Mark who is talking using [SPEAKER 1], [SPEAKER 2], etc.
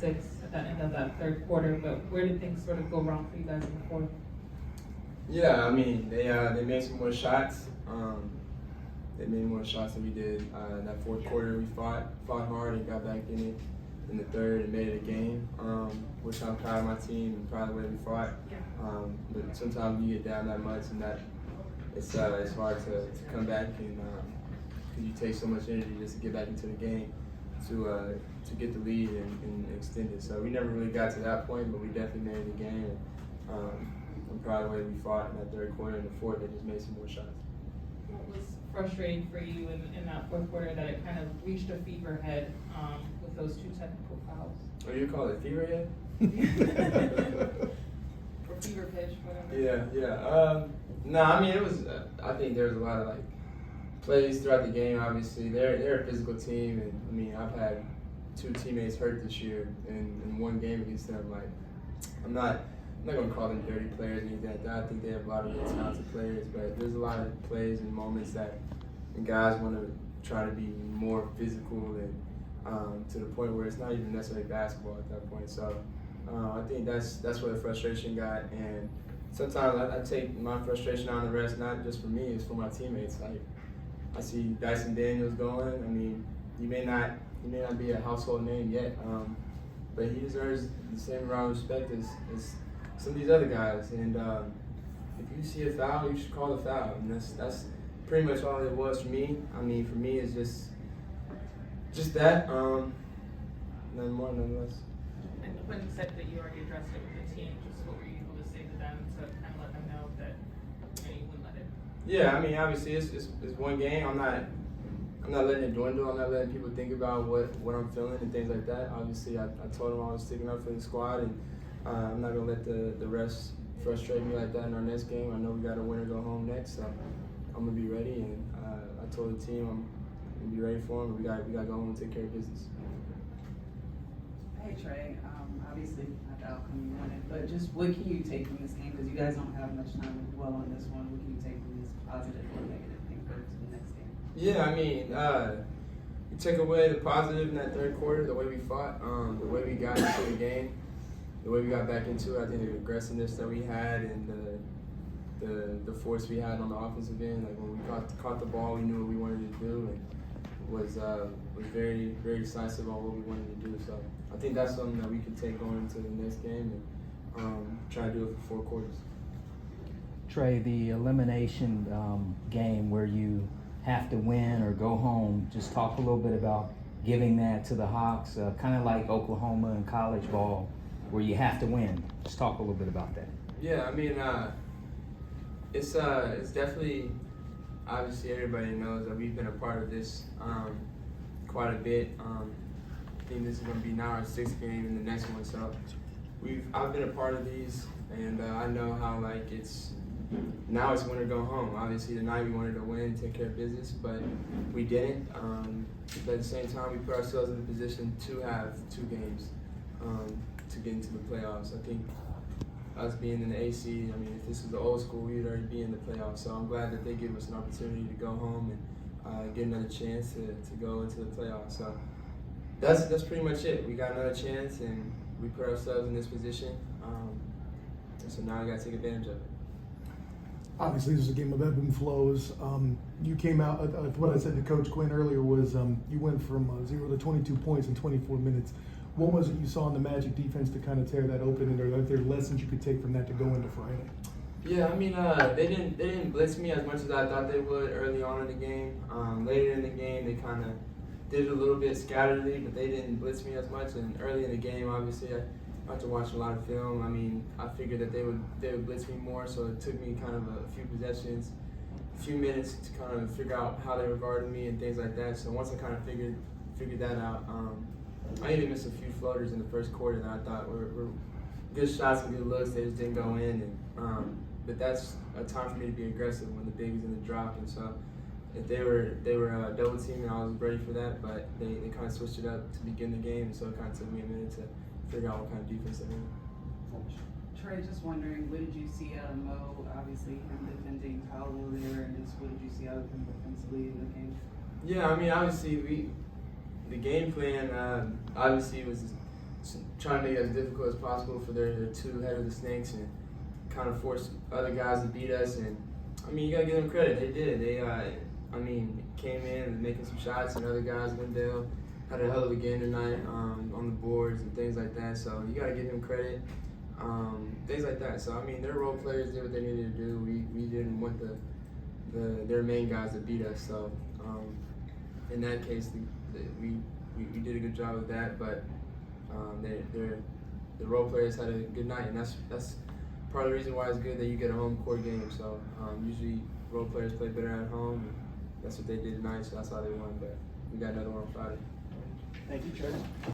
[SPEAKER 1] 6 at the end of that third quarter, but where did things sort of go wrong for you guys in the fourth?
[SPEAKER 2] Yeah, I mean, they made some more shots. They made more shots than we did. In that fourth quarter, we fought hard and got back in it in the third and made it a game, which I'm proud of my team and proud of the way we fought. But sometimes you get down that much and that it's hard to come back and because you take so much energy just to get back into the game to get the lead and extend it. So we never really got to that point, but we definitely made the game. I'm proud of the way we fought in that third quarter and the fourth. They just made some more shots.
[SPEAKER 1] What was frustrating for you in that fourth quarter that it kind of reached a fever head with those 2 technical fouls?
[SPEAKER 2] Oh, you call it fever head?
[SPEAKER 1] Or fever pitch, whatever.
[SPEAKER 2] Yeah. No, I mean it was. I think there was a lot of like plays throughout the game. Obviously, they're a physical team, and I mean I've had 2 teammates hurt this year in one game against them. Like I'm not going to call them dirty players or anything like that. I think they have a lot of really talented players, but there's a lot of plays and moments that guys want to try to be more physical and to the point where it's not even necessarily basketball at that point. So I think that's where the frustration got. And sometimes I take my frustration on the rest, not just for me, it's for my teammates. Like I see Dyson Daniels going. I mean, he may not be a household name yet, but he deserves the same amount of respect as some of these other guys. And if you see a foul, you should call the foul. And that's pretty much all it was for me. I mean, for me, it's just that. Nothing more, nothing less.
[SPEAKER 1] And when you said that you already addressed it with the team, just what were you able to say to them to kind of let them know that you wouldn't let it?
[SPEAKER 2] Yeah, I mean, obviously it's one game. I'm not letting it dwindle. I'm not letting people think about what I'm feeling and things like that. Obviously, I told them I was sticking up for the squad, and I'm not gonna let the rest frustrate me like that in our next game. I know we got a win or go home next, so I'm gonna be ready. And I told the team I'm gonna be ready for them. We got to go home and take care of business.
[SPEAKER 3] Hey Trae, obviously not the outcome you wanted, but just what can you take from this game? Because you guys don't have much time to dwell on this one. What can you take from this positive or negative thing for the next game?
[SPEAKER 2] Yeah, I mean, you take away the positive in that third quarter, the way we fought, the way we got into the game, the way we got back into it. I think the aggressiveness that we had and the force we had on the offensive end, like when we caught the ball, we knew what we wanted to do and was very, very decisive on what we wanted to do. So I think that's something that we can take going into the next game and try to do it for 4 quarters.
[SPEAKER 4] Trae, the elimination game where you have to win or go home, just talk a little bit about giving that to the Hawks, kind of like Oklahoma in college ball, where you have to win. Just talk a little bit about that.
[SPEAKER 2] Yeah, I mean, it's definitely, obviously everybody knows that we've been a part of this quite a bit. I think this is going to be now our 6th game and the next one. So I've been a part of these, and I know how now it's win or go home. Obviously tonight we wanted to win, take care of business, but we didn't. But at the same time, we put ourselves in a position to have 2 games to get into the playoffs. I think us being in the AC, I mean, if this was the old school, we'd already be in the playoffs. So I'm glad that they give us an opportunity to go home and get another chance to go into the playoffs. So that's pretty much it. We got another chance, and we put ourselves in this position. So now we got to take advantage of it.
[SPEAKER 5] Obviously, this is a game of ebb and flows. You came out, what I said to Coach Quinn earlier was you went from 0 to 22 points in 24 minutes. What was it you saw in the Magic defense to kind of tear that open, and are there lessons you could take from that to go into Friday?
[SPEAKER 2] Yeah, I mean, they didn't blitz me as much as I thought they would early on in the game. Later in the game, they kind of did it a little bit scatteredly, but they didn't blitz me as much. And early in the game, obviously, I had to watch a lot of film. I mean, I figured that they would blitz me more, so it took me kind of a few possessions, a few minutes to kind of figure out how they were guarding me and things like that. So once I kind of figured that out, I even missed a few floaters in the first quarter that I thought were good shots and good looks. They just didn't go in. And but that's a time for me to be aggressive when the big is in the drop. And so if they were double teaming, I was ready for that. But they kind of switched it up to begin the game, and so it kind of took me a minute to figure out what kind of defense they had.
[SPEAKER 3] Trae, just wondering, what did you see out of Mo? Obviously, him defending Paolo there, and just what did you see out of him defensively in the game?
[SPEAKER 2] Yeah, I mean, obviously the game plan obviously was trying to make it as difficult as possible for their two head of the snakes and kind of force other guys to beat us. And I mean, you gotta give them credit. They did. They, I mean, came in and making some shots, and other guys, Wendell, had a hell of a game tonight on the boards and things like that. So you gotta give him credit. Things like that. So I mean, their role players did what they needed to do. We didn't want their main guys to beat us. So in that case, we did a good job of that. But the role players had a good night, and that's part of the reason why it's good that you get a home court game. So usually role players play better at home, and that's what they did tonight. So that's how they won. But we got another one on Friday.
[SPEAKER 6] Thank you, Trae.